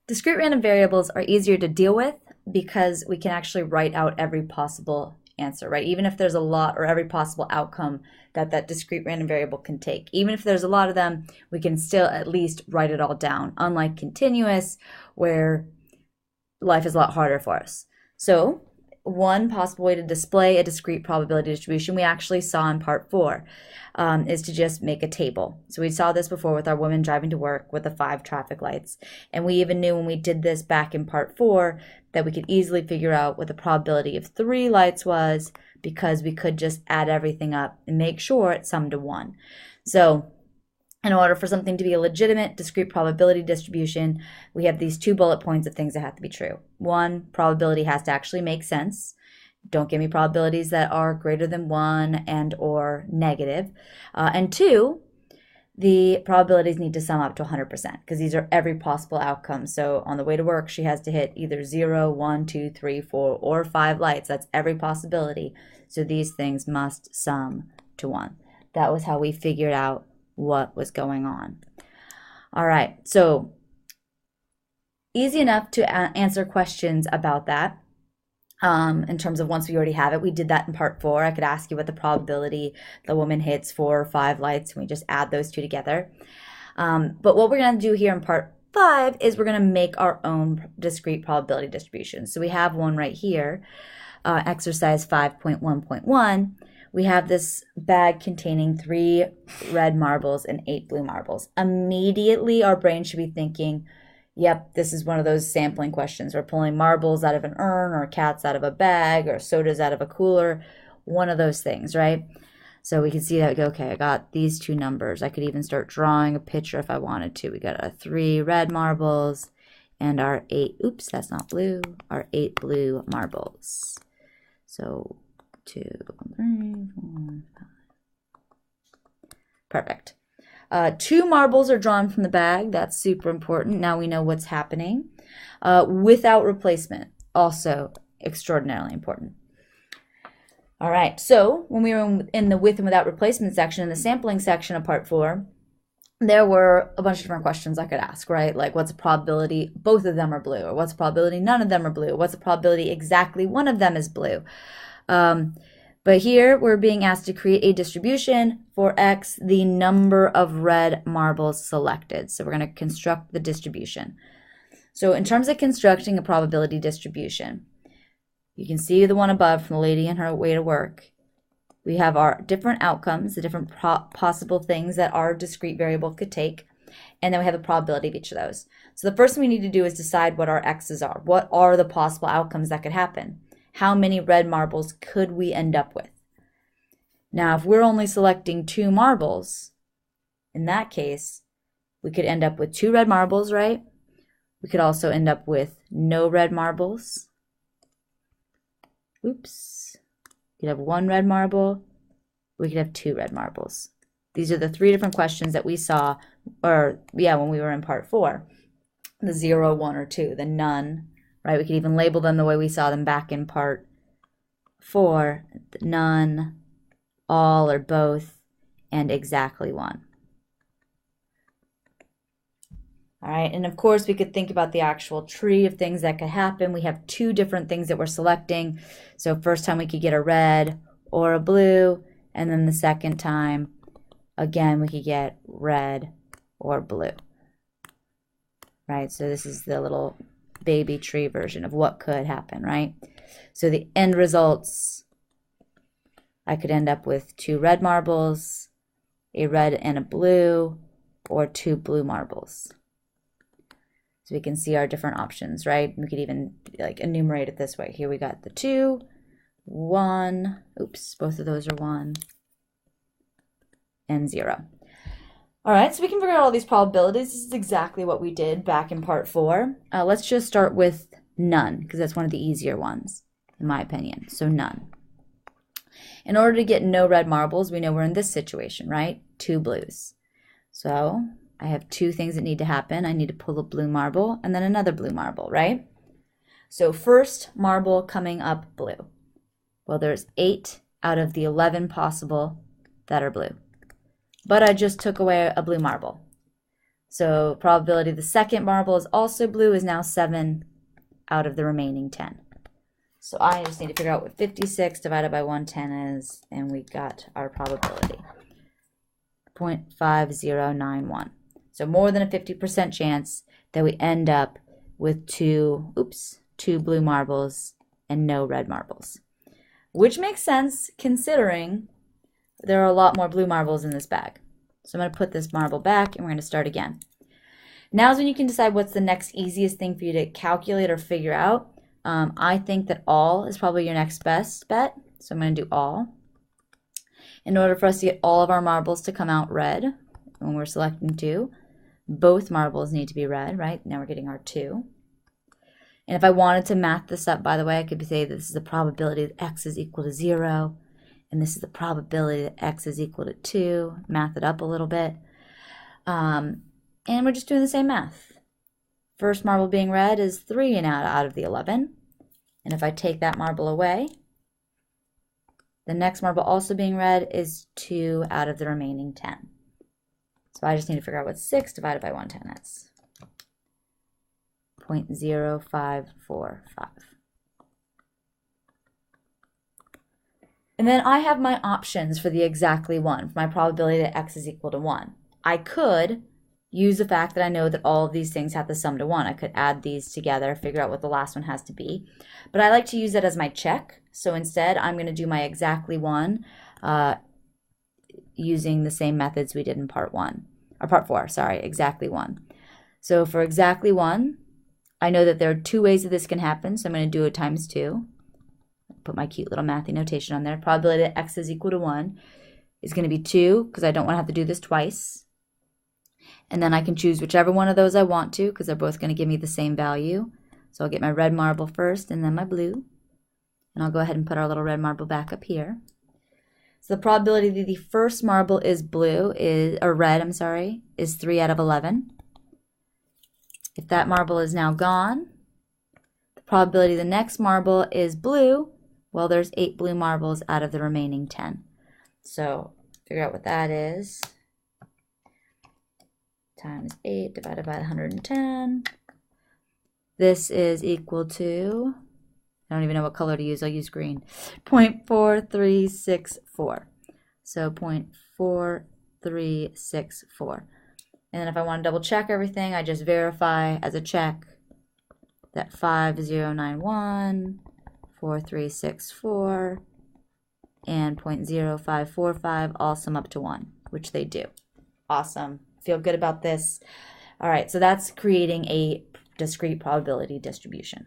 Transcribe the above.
Discrete random variables are easier to deal with because we can actually write out every possible answer, right? Even if there's a lot, or every possible outcome that discrete random variable can take. Even if there's a lot of them, we can still at least write it all down, unlike continuous, where life is a lot harder for us. So one possible way to display a discrete probability distribution we actually saw in part 4 is to just make a table. So we saw this before with our woman driving to work with the 5 traffic lights. And we even knew when we did this back in part 4 that we could easily figure out what the probability of 3 lights was, because we could just add everything up and make sure it summed to 1. So in order for something to be a legitimate discrete probability distribution, we have these 2 bullet points of things that have to be true. 1, probability has to actually make sense. Don't give me probabilities that are greater than 1 and or negative. And 2, the probabilities need to sum up to 100%, because these are every possible outcome. So on the way to work, she has to hit either 0, 1, 2, 3, 4, or 5 lights. That's every possibility. So these things must sum to 1. That was how we figured out what was going on. All right, so easy enough to answer questions about that. In terms of once we already have it, we did that in part 4. I could ask you what the probability the woman hits 4 or 5 lights, and we just add those 2 together. But what we're going to do here in part 5 is we're going to make our own discrete probability distribution. So we have one right here, exercise 5.1.1. We have this bag containing 3 red marbles and 8 blue marbles. Immediately, our brain should be thinking, yep, this is one of those sampling questions. We're pulling marbles out of an urn, or cats out of a bag, or sodas out of a cooler, one of those things, right? So we can see that we go, okay, I got these 2 numbers. I could even start drawing a picture if I wanted to. We got our 3 red marbles and our 8, oops, that's not blue, our 8 blue marbles. So 2, 3, 4, 5. Perfect. 2 marbles are drawn from the bag. That's super important. Now we know what's happening. Without replacement, also extraordinarily important. All right, so when we were in the with and without replacement section, in the sampling section of part 4, there were a bunch of different questions I could ask, right? Like, what's the probability both of them are blue? Or what's the probability none of them are blue? What's the probability exactly one of them is blue? But here we're being asked to create a distribution for X, the number of red marbles selected. So we're going to construct the distribution. So in terms of constructing a probability distribution, you can see the one above from the lady on her way to work. We have our different outcomes, the different possible things that our discrete variable could take, and then we have the probability of each of those. So the first thing we need to do is decide what our X's are. What are the possible outcomes that could happen? How many red marbles could we end up with? Now, if we're only selecting 2 marbles, in that case, we could end up with 2 red marbles, right? We could also end up with no red marbles. Oops. We could have 1 red marble. We could have 2 red marbles. These are the 3 different questions that we saw, when we were in part 4. The 0, 1, or 2, the none, right? We could even label them the way we saw them back in part 4, none, all or both, and exactly 1. All right, and of course we could think about the actual tree of things that could happen. We have 2 different things that we're selecting. So first time we could get a red or a blue, and then the second time, again, we could get red or blue. Right, so this is the little baby tree version of what could happen, right? So the end results, I could end up with 2 red marbles, a red and a blue, or 2 blue marbles. So we can see our different options, right? We could even like enumerate it this way. Here we got the 2, 1, oops, both of those are 1, and 0. All right, so we can figure out all these probabilities. This is exactly what we did back in part 4. Let's just start with none, because that's one of the easier ones, in my opinion. So none. In order to get no red marbles, we know we're in this situation, right? 2 blues. So I have 2 things that need to happen. I need to pull a blue marble and then another blue marble, right? So first marble coming up blue. Well, there's 8 out of the 11 possible that are blue. But I just took away a blue marble. So probability the second marble is also blue is now 7 out of the remaining 10. So I just need to figure out what 56 divided by 110 is, and we got our probability. 0.5091. So more than a 50% chance that we end up with two blue marbles and no red marbles. Which makes sense considering there are a lot more blue marbles in this bag. So I'm going to put this marble back and we're going to start again. Now is when you can decide what's the next easiest thing for you to calculate or figure out. I think that all is probably your next best bet. So I'm going to do all. In order for us to get all of our marbles to come out red, when we're selecting 2, both marbles need to be red, right? Now we're getting our 2. And if I wanted to math this up, by the way, I could say that this is the probability that x is equal to 0, and this is the probability that x is equal to 2. Math it up a little bit. And we're just doing the same math. First marble being red is 3 out of the 11. And if I take that marble away, the next marble also being red is 2 out of the remaining 10. So I just need to figure out what 6 divided by 110 is. 0.0545. And then I have my options for the exactly 1, for my probability that x is equal to 1. I could use the fact that I know that all of these things have to sum to 1. I could add these together, figure out what the last one has to be. But I like to use that as my check. So instead, I'm going to do my exactly 1 using the same methods we did in part 4, sorry, exactly 1. So for exactly 1, I know that there are 2 ways that this can happen, so I'm going to do it times 2. Put my cute little mathy notation on there. Probability that x is equal to 1 is going to be 2, because I don't want to have to do this twice. And then I can choose whichever one of those I want to, because they're both going to give me the same value. So I'll get my red marble first, and then my blue. And I'll go ahead and put our little red marble back up here. So the probability that the first marble is red, is 3 out of 11. If that marble is now gone, the probability the next marble is blue, well, there's 8 blue marbles out of the remaining 10. So figure out what that is. Times 8 divided by 110. This is equal to, I don't even know what color to use, I'll use green, 0.4364. So 0.4364. And then if I want to double check everything, I just verify as a check that 5091, 4364, and 0.0545 all sum up to 1, which they do. Awesome. Feel good about this. All right, so that's creating a discrete probability distribution.